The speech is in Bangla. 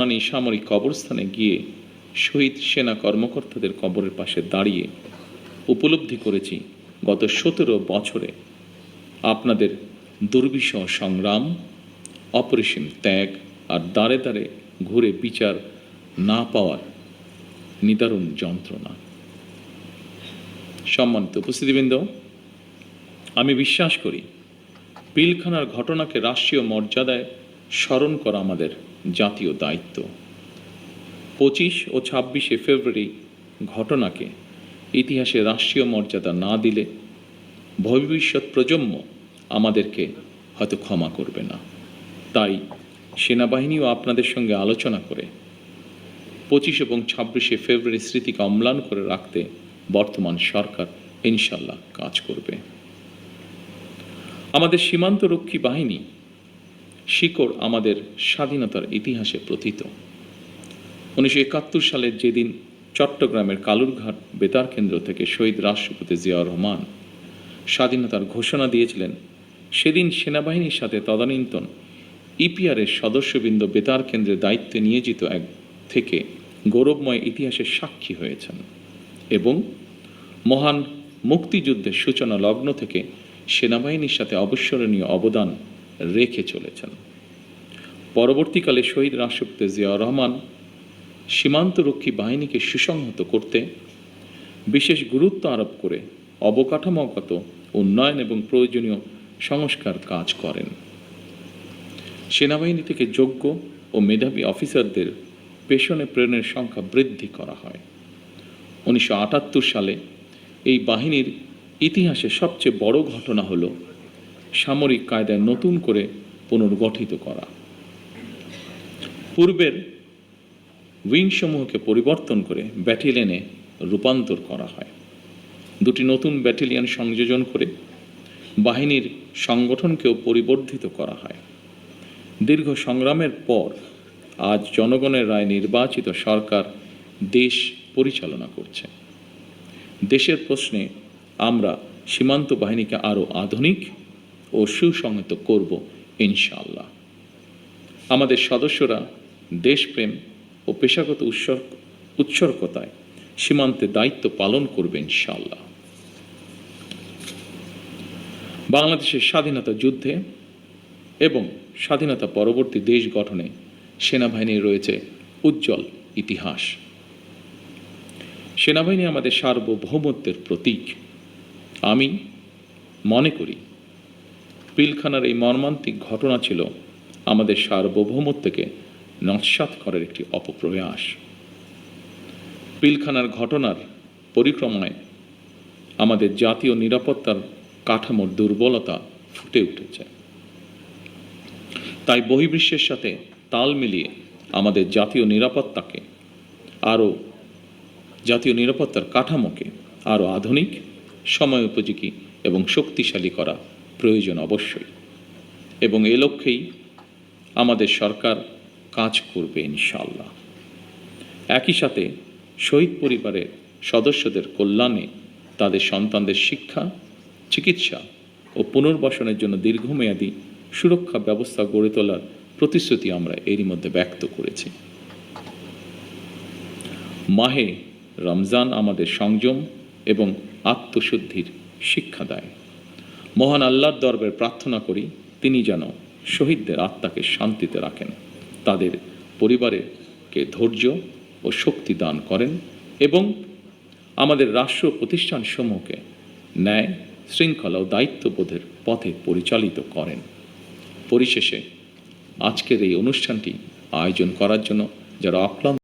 সামরিক কবরস্থানে গিয়ে শহীদ সেনা কর্মকর্তাদের কবরের পাশে দাঁড়িয়ে উপলব্ধি করেছি গত 17 বছরে আপনাদের দুর্বিষহ সংগ্রাম, অপরিসীম ত্যাগ আর দাঁড়ে দাঁড়ে ঘুরে বিচার না পাওয়ার নিদারুণ যন্ত্রণা। সম্মানিত উপস্থিতিবৃন্দ, আমি বিশ্বাস করি পিলখানার ঘটনাকে রাষ্ট্রীয় মর্যাদায় স্মরণ করা আমাদের জাতীয় দায়িত্ব। 25 ও 26শে ফেব্রুয়ারি ঘটনাকে ইতিহাসে রাষ্ট্রীয় মর্যাদা না দিলে ভবিষ্যৎ প্রজন্ম আমাদেরকে হয়তো ক্ষমা করবে না। তাই সেনাবাহিনীও আপনাদের সঙ্গে আলোচনা করে 25 এবং 26শে ফেব্রুয়ারি স্মৃতিকে অম্লান করে রাখতে বর্তমান সরকার ইনশাল্লাহ কাজ করবে। আমাদের সীমান্তরক্ষী বাহিনী শিকড় আমাদের স্বাধীনতার ইতিহাসে প্রথিত। 1971 সালের যেদিন চট্টগ্রামের কালুরঘাট বেতার কেন্দ্র থেকে শহীদ রাষ্ট্রপতি জিয়াউর রহমান স্বাধীনতার ঘোষণা দিয়েছিলেন, সেদিন সেনাবাহিনীর সাথে তদানীন্তন ইপিআরের সদস্যবৃন্দ বেতার কেন্দ্রের দায়িত্বে নিয়োজিত এক থেকে গৌরবময় ইতিহাসের সাক্ষী হয়েছেন এবং মহান মুক্তিযুদ্ধের সূচনা লগ্ন থেকে সেনাবাহিনীর সাথে অবিস্মরণীয় অবদান রেখে চলেছেন। পরবর্তীকালে শহীদ রাষ্ট্রপতি জিয়াউর রহমান সীমান্তরক্ষী বাহিনীকে সুসংহত করতে বিশেষ গুরুত্ব আরোপ করে অবকাঠামোগত উন্নয়ন এবং প্রয়োজনীয় সংস্কার কাজ করেন। সেনাবাহিনী থেকে যোগ্য ও মেধাবী অফিসারদের পেশনে প্রেরণের সংখ্যা বৃদ্ধি করা হয়। 1978 সালে এই বাহিনীর ইতিহাসে সবচেয়ে বড় ঘটনা হল সামরিক কায়দায় নতুন করে পুনর্গঠিত করা। পূর্বের উইংসমূহকে পরিবর্তন করে ব্যাটালিয়নে রূপান্তর করা হয়। দুটি নতুন ব্যাটালিয়ন সংযোজন করে বাহিনীর সংগঠনকেও পরিবর্ধিত করা হয়। দীর্ঘ সংগ্রামের পর আজ জনগণের রায় নির্বাচিত সরকার দেশ পরিচালনা করছে। দেশের প্রশ্নে আমরা সীমান্ত বাহিনীকে আরও আধুনিক ও সুসংহত করব ইনশাআল্লাহ। আমাদের সদস্যরা দেশপ্রেম ও পেশাগত উৎসর্গতায় সীমান্তে দায়িত্ব পালন করবে ইনশাআল্লাহ। বাংলাদেশের স্বাধীনতা যুদ্ধে এবং স্বাধীনতা পরবর্তী দেশ গঠনে সেনাবাহিনীর রয়েছে উজ্জ্বল ইতিহাস। সেনাবাহিনী আমাদের সার্বভৌমত্বের প্রতীক। আমি মনে করি পিলখানার এই মর্মান্তিক ঘটনা ছিল আমাদের সার্বভৌমত্বকে নস্যাৎ করার একটি অপপ্রয়াস। পিলখানার ঘটনার পরিক্রমায় আমাদের জাতীয় নিরাপত্তার কাঠামোর দুর্বলতা ফুটে উঠেছে। তাই বহির্বিশ্বের সাথে তাল মিলিয়ে আমাদের জাতীয় নিরাপত্তার কাঠামোকে আরও আধুনিক, সময় উপযোগী এবং শক্তিশালী করা প্রয়োজন অবশ্যই, এবং এ লক্ষ্যেই আমাদের সরকার কাজ করবে ইনশাআল্লাহ। একই সাথে শহীদ পরিবারের সদস্যদের কল্যাণে তাদের সন্তানদের শিক্ষা, চিকিৎসা ও পুনর্বাসনের জন্য দীর্ঘমেয়াদী সুরক্ষা ব্যবস্থা গড়ে তোলার প্রতিশ্রুতি আমরা এরই মধ্যে ব্যক্ত করেছি। মাহে রমজান আমাদের সংযম এবং আত্মশুদ্ধির শিক্ষা দেয়। মহান আল্লাহর দরবারে প্রার্থনা করি তিনি যেন শহীদদের আত্মাকে শান্তিতে রাখেন, তাদের পরিবারকে ধৈর্য ও শক্তি দান করেন এবং আমাদের রাষ্ট্র প্রতিষ্ঠানসমূহকে ন্যায়, শৃঙ্খলা ও দায়িত্ববোধের পথে পরিচালিত করেন। পরিশেষে আজকের এই অনুষ্ঠানটি আয়োজন করার জন্য যারা অক্লান্ত